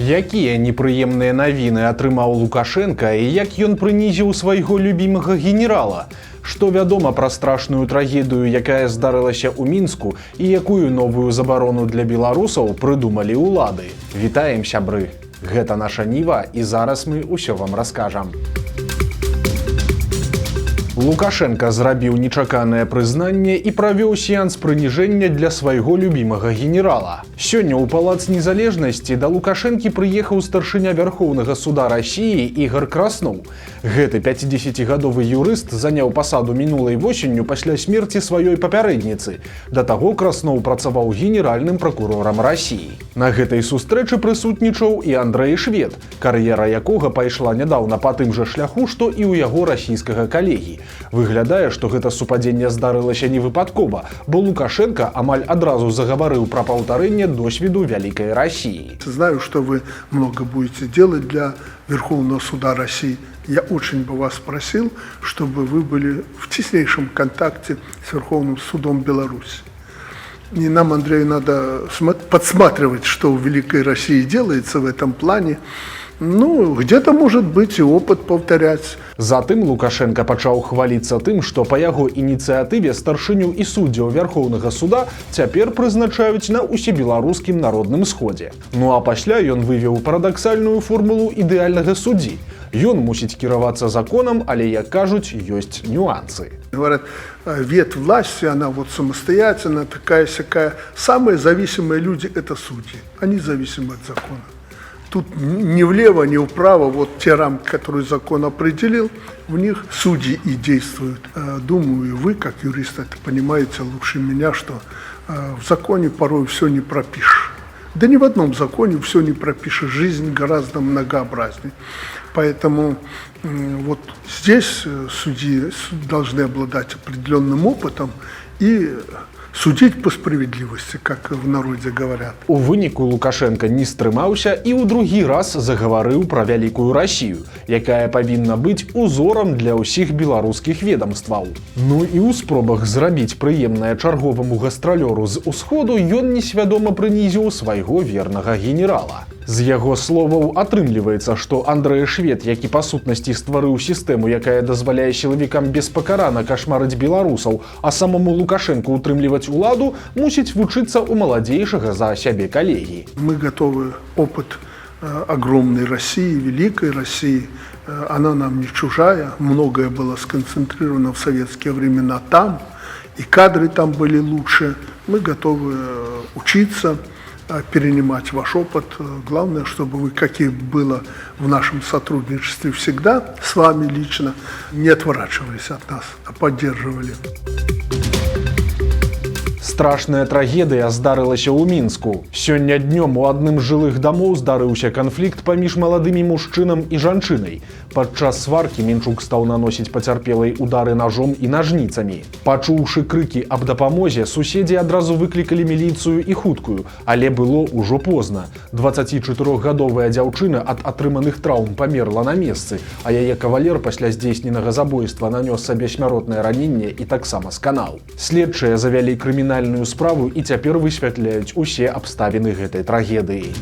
Якія непрыемныя навіны атрымаў Лукашенко і як ён прынізіў свайго любімага генерала? Што вядома пра страшную трагедыю, якая здарылася ў Мінску і якую новую забарону для беларусаў прыдумалі ўлады? Вітаем, сябры! Гэта наша Ніва і зараз мы ўсё вам раскажам. Лукашенко зрабіў нечаканае прызнанне і правёў сеанс прыніжэння для свайго любімага генерала. Сёння ў Палац Незалежнасці да Лукашэнкі прыехаў старшыня Вярхоўнага суда Расіі Ігор Красноў. Гэты 50-гадовы юрыст заняў пасаду мінулай восенню пасля смерці сваёй папярэдніцы. Да таго Красноў працаваў генеральным пракурорам Расіі. На гэтай сустрэчы прысутнічаў і Андрэй Швед, кар'ера якога пайшла нядаўна па тым жа шляху, што і ў яго расійскага калегі. Выглядае, што гэта супадзенне здарылася не выпадкова, бо Лукашенко амаль адразу загаварыў пра паўтарэнне досведу вялікай России. Знаю, что вы много будете делать для Верховного суда России. Я очень бы вас просил, чтобы вы были в теснейшем контакте с Верховным судом Беларуси. И нам, Андрею, надо подсматривать, что в Великой России делается в этом плане. Ну, где-то, может быть, и опыт повторять. Затым Лукашенко пачаў хваліцца тым, што па яго ініцыятыве старшыню і суддзяў Вярхоўнага суда цяпер прызначаюць на усебеларускім народным сходзе. Ну а пасля ён вывеў парадаксальную формулу ідэальнага суддзі. Ён мусіць кіравацца законам, але, як кажуць, ёсць нюансы. Говорят, ветвь власти, она вот самостоятельная, такая-сякая. Самые зависимые люди – это судьи. Они зависимы от закона. Тут ни влево, ни вправо, вот те рамки, которые закон определил, в них судьи и действуют. Думаю, вы, как юрист, это понимаете лучше меня, что в законе порой все не пропишешь. Да ни в одном законе все не пропишешь, жизнь гораздо многообразнее. Поэтому вот здесь судьи должны обладать определенным опытом и судить по справедливости, как в народе говорят. У выніку Лукашенко не стрымаўся і ў другі раз загаварыў пра вялікую Расію, якая павінна быць узорам для ўсіх беларускіх ведамстваў. Ну і ў спробах зрабіць прыемнае чарговаму гастралёру з усходу ён несвядома прынізіў свайго вернага генерала. З яго словаў атрымліваецца, што Андрэй Швед, які па сутнасці стварыў сістэму, якая дазваляе сілавікам беспакарана кашмарыць беларусаў, а самому Лукашенко утрымліваць уладу, мусіць вучыцца ў маладзейшага за сябе калегі. Мы готовы опыт огромной России, великой России. Она нам не чужая. Многое было сконцентрировано в советские времена там, и кадры там были лучше. Мы готовы учиться, перенимать ваш опыт. Главное, чтобы вы, как и было в нашем сотрудничестве всегда, с вами лично, не отворачивались от нас, а поддерживали. Страшная трагедыя здарылася ў Мінску. Сёння днём у адным з жылых дамоў здарыўся канфлікт паміж маладымі мужчынам і жанчынай. Падчас сваркі Мінчук стаў наносіць пацярпелай удары ножом і нажніцамі. Пачуўшы крыкі аб дапамозе, суседзі адразу выклікалі міліцыю і хуткую, але было ўжо позна. 24-гадовая дзяўчына ад атрыманых траўм памерла на месцы, а яе кавалер пасля здзейсненага забойства нанёс сабе смяротнае раненне і таксама сканаў. Следчыя завялі крымінальную справу і цяпер высвятляюць усе абставіны гэтай трагедыі.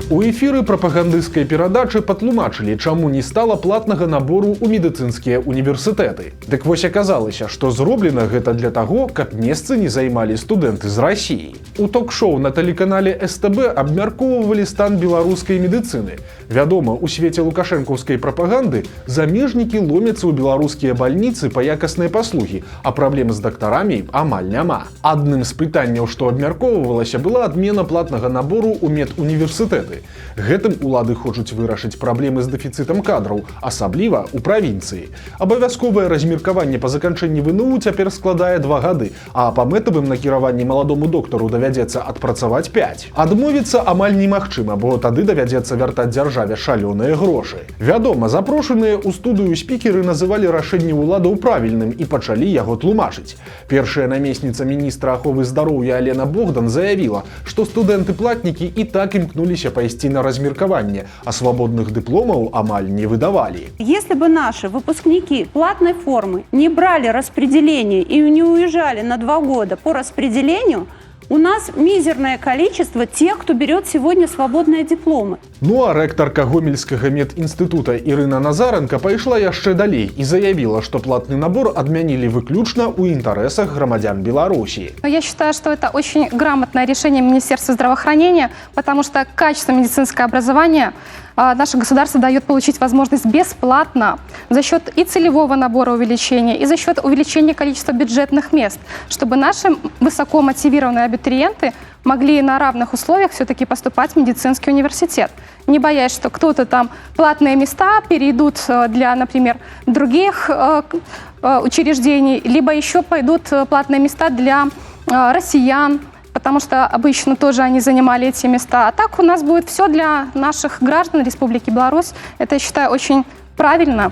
У эфіры прапагандысцкай перадачы патлумачылі, чаму не стала платнага набору ў медыцынскія універсітэты. Дык вось аказалася, што зроблена гэта для таго, каб месцы не займалі студэнты з Расіі. У ток-шоу на тэлеканале СТБ абмяркоўвалі стан беларускай медыцыны. Вядома, у свеце лукашэнкаўскай прапаганды замежнікі ломяцца ў беларускія бальніцы па якаснай паслугі, а праблем з дактарамі амаль няма. Адным з пытанняў, што абмяркоўвалася, была адмена платнага набору ў медуніверсітэты. Гэтым улады хочуць вырашыць праблемы з дэфіцытам кадраў, асабліва ў правінцыі. Абавязковае размеркаванне па заканчэнні ВНУ цяпер складае 2 гады, а па мэтавым накіраванні маладому доктару давядзецца адпрацаваць 5. Адмовіцца амаль немагчыма, бо тады давядзецца вяртаць дзяржаве шалёныя грошы. Вядома, запрошаныя ў студыю спікеры называлі рашэнне ўладаў правільным і пачалі яго тлумачыць. Першая намесніца міністра аховы здароўя Алена Богдан заявіла, што студэнты-платнікі і так імкнуліся пайсці на размеркаванне, а свободных дипломов амаль не выдавали. Если бы наши выпускники платной формы не брали распределение и не уезжали на 2 года по распределению, У нас мизерное количество тех, кто берет сегодня свободные дипломы. Ну а рэктарка Гомельскага медінстытута Ірына Назаренко пайшла яшчэ далей і заявіла, што платны набор адмянілі выключна ў інтарэсах грамадзян Беларусі. Я считаю, что это очень грамотное решение Министерства здравоохранения, потому что качество медицинского образования наше государство дает получить возможность бесплатно за счет и целевого набора увеличения, и за счет увеличения количества бюджетных мест, чтобы наши высоко мотивированные абитуриенты могли на равных условиях все-таки поступать в медицинский университет, не боясь, что кто-то там платные места перейдут для, например, других учреждений, либо еще пойдут платные места для россиян, потому что обычно тоже они занимали эти места. А так у нас будет все для наших граждан Республики Беларусь. Это, я считаю, очень правильно.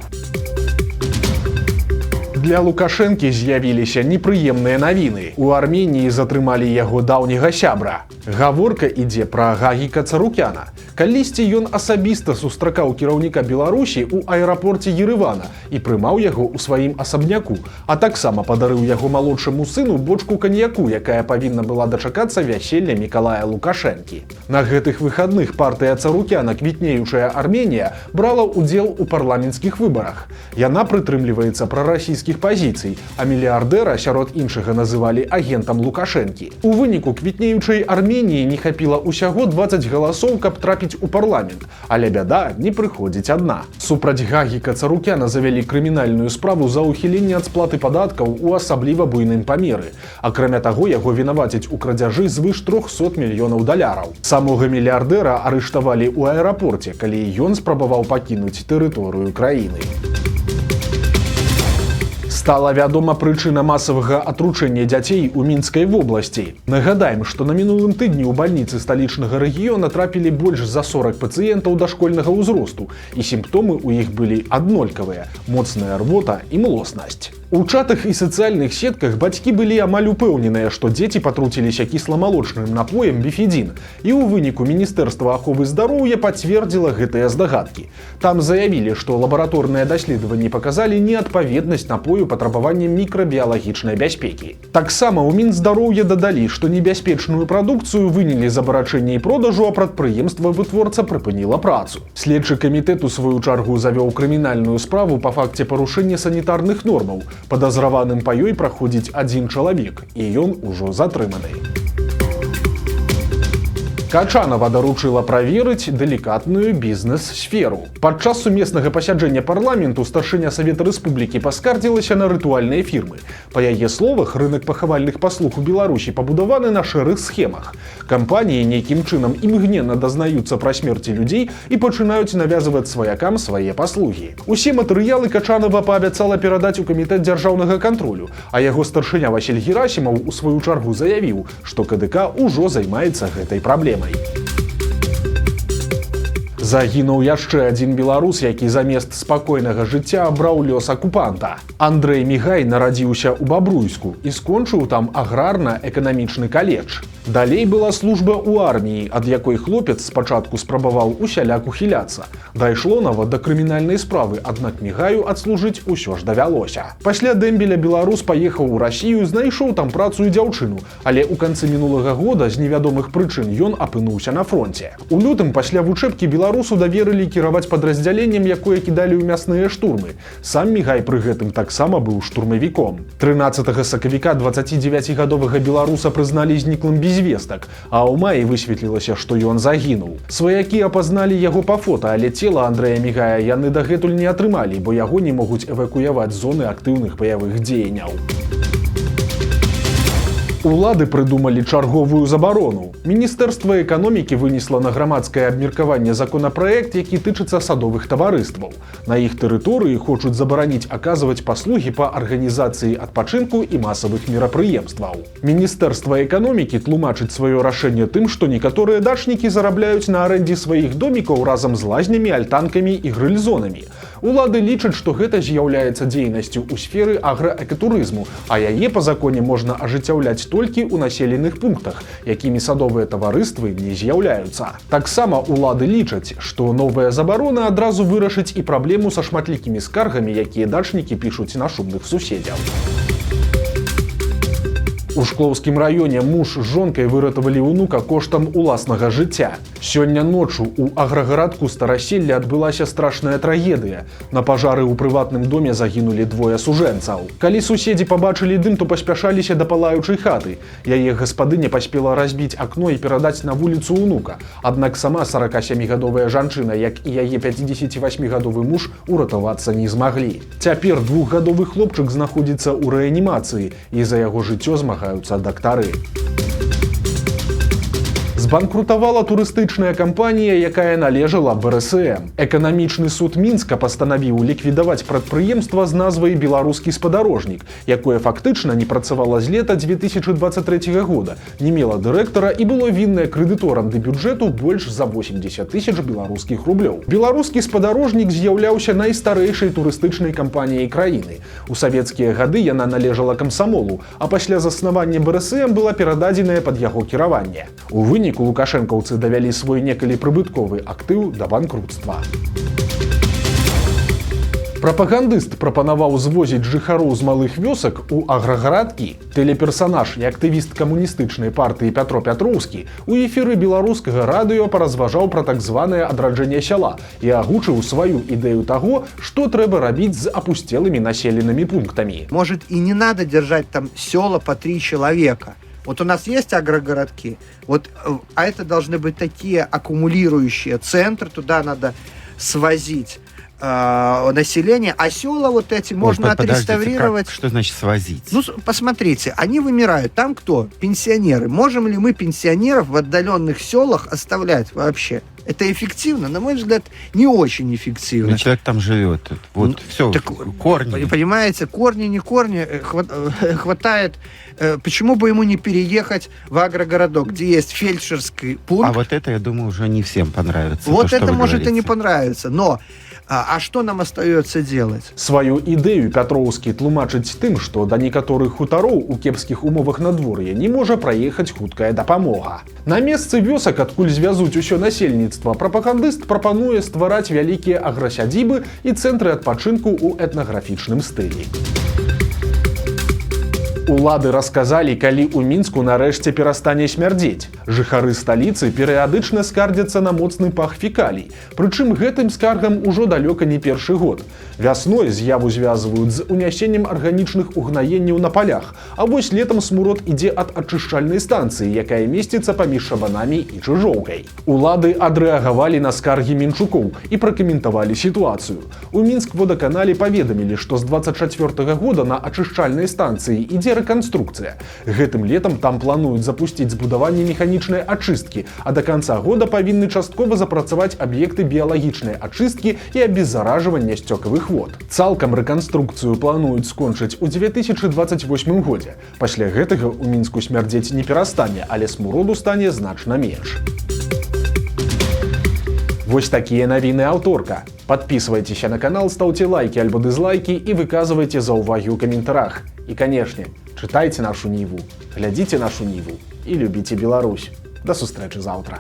Для Лукашэнкі з'явіліся непрыемныя навіны. У Арменіі затрымалі яго даўняга сябра. Гаворка ідзе пра Гагіка Царукяна. Калісьці ён асабіста сустракаў кіраўніка Беларусі ў аэрапорце Еревана і прымаў яго ў сваім асабняку, а таксама падарыў яго малодшаму сыну бочку каньяку, якая павінна была дачакацца вяселля Мікалая Лукашэнкі. На гэтых выхадных партыя Царукяна «Квітнеючая Арменія» брала ўдзел у парламенцкіх выбарах. Яна прытрымліваецца прарасійскіх пазіцый, а мільярдэра сярод іншага называлі агентам Лукашэнкі. У выніку «Квітнеючай Арменіі» не хапіла ўсяго 20 галасоў, каб трапіць у парламент, але бяда не прыходзіць адна. Супраць Гагіка Царукяна завялі крымінальную справу за ўхіленне ад сплаты падаткаў у асабліва буйным памеры. Акрамя таго, яго вінавацяць у крадзяжы звыш 300 мільёнаў даляраў. Самога мільярдэра арыштавалі ў аэрапорце, калі ён спрабаваў пакінуць тэрыторыю краіны. Стала вядома прычына масавага атручэння дзяцей у Мінскай вобласці. Нагадаем, што на мінулым тыдні ў бальніцы сталічнага рэгіёна трапілі больш за 40 пацыентаў дашкольнага ўзросту, і сімптомы ў іх былі аднолькавыя – моцная рвота і млоснасць. У чатах і сацыяльных сетках бацькі былі амаль упэўненыя, што дзеці патруціліся кісламалочным напоем бифідзін, і ў выніку Міністэрства аховы здароўя пацвердзіла гэтыя здагадкі. Там заявілі, што лабараторныя даследаванні паказалі неадпаведнасць напою патрабаванням мікрабіялагічнай бяспекі. Таксама ў Мінздароўя дадалі, што небяспечную прадукцыю вынялі з абарачэння і продажу, а прадпрыемства-вытворца прыпыніла працу. Следчы камітэт у сваю чаргу завёў крымінальную справу па факце парушэння санітарных нормаў. Падазраваным па ёй праходзіць адзін чалавек, і ён ужо затрыманы. Качанова даручыла праверыць далікатную бізнес-сферу. Падчас сумеснага пасяджэння парламенту старшыня Савета Рэспублікі паскардзілася на рытуальныя фірмы. Па яе словах, рынак пахавальных паслуг у Беларусі пабудаваны на шэрых схемах. Кампаніі нейкім чынам імгненна дазнаюцца пра смерці людзей і пачынаюць навязваць сваякам свае паслугі. Усе матэрыялы Качанова паабяцала перадаць у камітэт дзяржаўнага кантролю, а яго старшыня Васіль Герасімаў у сваю чаргу заявіў, што КДК ужо займаецца гэтай праблемай. Загінуў яшчэ адзін беларус, які замест спакойнага жыцця абраў лёс акупанта. Андрэй Мігай нарадзіўся ў Бабруйску і скончыў там аграрна-эканамічны каледж. Далей была служба ў арміі, ад якой хлопец спачатку спрабаваў усяляк ухіляцца. Дайшло нават да крымінальнай справы, аднак Мігаю адслужыць усё ж давялося. Пасля дэмбеля беларус паехаў у Расію, знайшоў там працу і дзяўчыну, але ў канцы мінулага года з невядомых прычын ён апынуўся на фронце. У лютым пасля вучэбкі беларусу даверылі кіраваць падраздзяленнем, якое кідалі ў мясныя штурмы. Сам Мігай пры гэтым таксама быў штурмавіком. 13 сакавіка 29гадовага беларуса прызналі зніклым без звестак, а ў маі высветлілася, што ён загінуў. Сваякі апазналі яго па фота, але цела Андрэя Мігая яны дагэтуль не атрымалі, бо яго не могуць эвакуяваць з зоны актыўных баявых дзеянняў. Улады прыдумалі чарговую забарону. Міністэрства эканомікі вынесла на грамадскае абмеркаванне законапраект, які тычыцца садовых таварыстваў. На іх тэрыторыі хочуць забараніць аказваць паслугі па арганізацыі адпачынку і масавых мерапрыемстваў. Міністэрства эканомікі тлумачыць сваё рашэнне тым, што некаторыя дачнікі зарабляюць на арэндзе сваіх домікаў разам з лазнямі, альтанкамі і грыль-зонамі. Улады лічаць, што гэта з'яўляецца дзейнасцю ў сферы аграэкатурызму, а яе па законе можна ажыццяўляць толькі ў населеных пунктах, якімі садовыя таварыствы не з'яўляюцца. Таксама улады лічаць, што новая забарона адразу вырашыць і праблему са шматлікімі скаргамі, якія дачнікі пішуць на шумных суседзяў. У Шклоўскім раёне муж з жонкай выратавалі ўнука коштам уласнага жыцця. Сёння ноччу у аграгарадку Стараселля адбылася страшная трагедыя. На пажары ў прыватным доме загінулі двое сужэнцаў. Калі суседзі пабачылі дым, то паспяшаліся да палаючай хаты. Яе гаспадыня паспела разбіць акно і перадаць на вуліцу ўнука. Аднак сама 47-гадовая жанчына, як і яе 58-гадовы муж, уратавацца не змаглі. Цяпер 2-гадовы хлопчык знаходзіцца ў рэанімацыі, і за яго жыццё змагаюцца дактары. Збанкрутавала турыстычная кампанія, якая належала БРСМ. Эканамічны суд Мінска пастанавіў ліквідаваць прадпрыемства з назвай «Беларускі спадарожнік», якое фактычна не працавала з лета 2023 года, не мела дырэктара і было віннае крэдыторам да бюджэту больш за 80 тысяч беларускіх рублёў. «Беларускі спадарожнік» з'яўляўся найстарэйшай турыстычнай кампаніяй краіны. У савецкія гады яна належала камсамолу, а пасля заснавання БРСМ была перададзеная пад яго кіраванне. У выніку лукашэнкаўцы давялі свой некалі прыбытковы актыў да банкруцтва. Прапагандыст прапанаваў звозіць жыхароў з малых вёсак у аграгарадкі. Тэлеперсанаж і актывіст камуністычнай партыі Пятро Пятроўскі у эфіры беларускага радыё паразважаў пра так званае адраджэнне сяла і агучыў сваю ідэю таго, што трэба рабіць з апусцелымі населенымі пунктамі. Может, и не надо держать там села по 3 человека. Вот у нас есть агрогородки, вот, а это должны быть такие аккумулирующие центры, туда надо свозить население, а села вот эти можно отреставрировать. Что значит свозить? Ну, посмотрите, они вымирают. Там кто? Пенсионеры. Можем ли мы пенсионеров в отдаленных селах оставлять вообще? Это эффективно? На мой взгляд, не очень эффективно. Но человек там живет. Вот, ну, все, так, корни. Понимаете, корни, не корни, хватает. Почему бы ему не переехать в агрогородок, где есть фельдшерский пункт? А вот это, я думаю, уже не всем понравится. Вот то, это может говорите. и не понравится, но а что нам остается делать? Сваю ідэю Пятроўскі тлумачыць тым, што да некаторых хутароў у кепскіх умовах надвор'я не можа праехаць хуткая дапамога. На месцы вёсак, адкуль звязуць усё насельніцтва, прапагандыст прапануе ствараць вялікія аграсядзібы і цэнтры адпачынку ў этнаграфічным стылі. Улады расказалі, калі ў Мінску нарэшце перастане смярдзець. Жыхары сталіцы перыядычна скардзяцца на моцны пах фекалій. Прычым гэтым скаргам ужо далёка не першы год. Вясной з'яву звязваюць з унясеннем арганічных угнаенняў на палях, а вось летам смурод ідзе ад ачышчальнай станцыі, якая месціцца паміж Шабанамі і Чыжоўкай. Улады адрэагавалі на скаргі мінчукоў і пракаментавалі сітуацыю. У Мінскводаканале паведамілі, што з 24 года на ачышчальнай станцыі ідзе рэканструкцыя. Гэтым летам там плануюць запусціць збудаванне механічнай ачысткі, а да канца года павінны часткова запрацаваць аб'екты біялагічнай ачысткі і абеззаражвання сцёкавых вод. Цалкам рэканструкцыю плануюць скончыць у 2028 годзе. Пасля гэтага ў Мінску смярдзець не перастане, але смуроду стане значна менш. Вось такія навіны аўторка. Подписывайтесь на канал, ставьте лайки альбо дизлайки и выказывайте заўвагі ў каментарах. И, конечно, читайте нашу Ниву, глядите нашу Ниву и любите Беларусь. До сустрэчы завтра.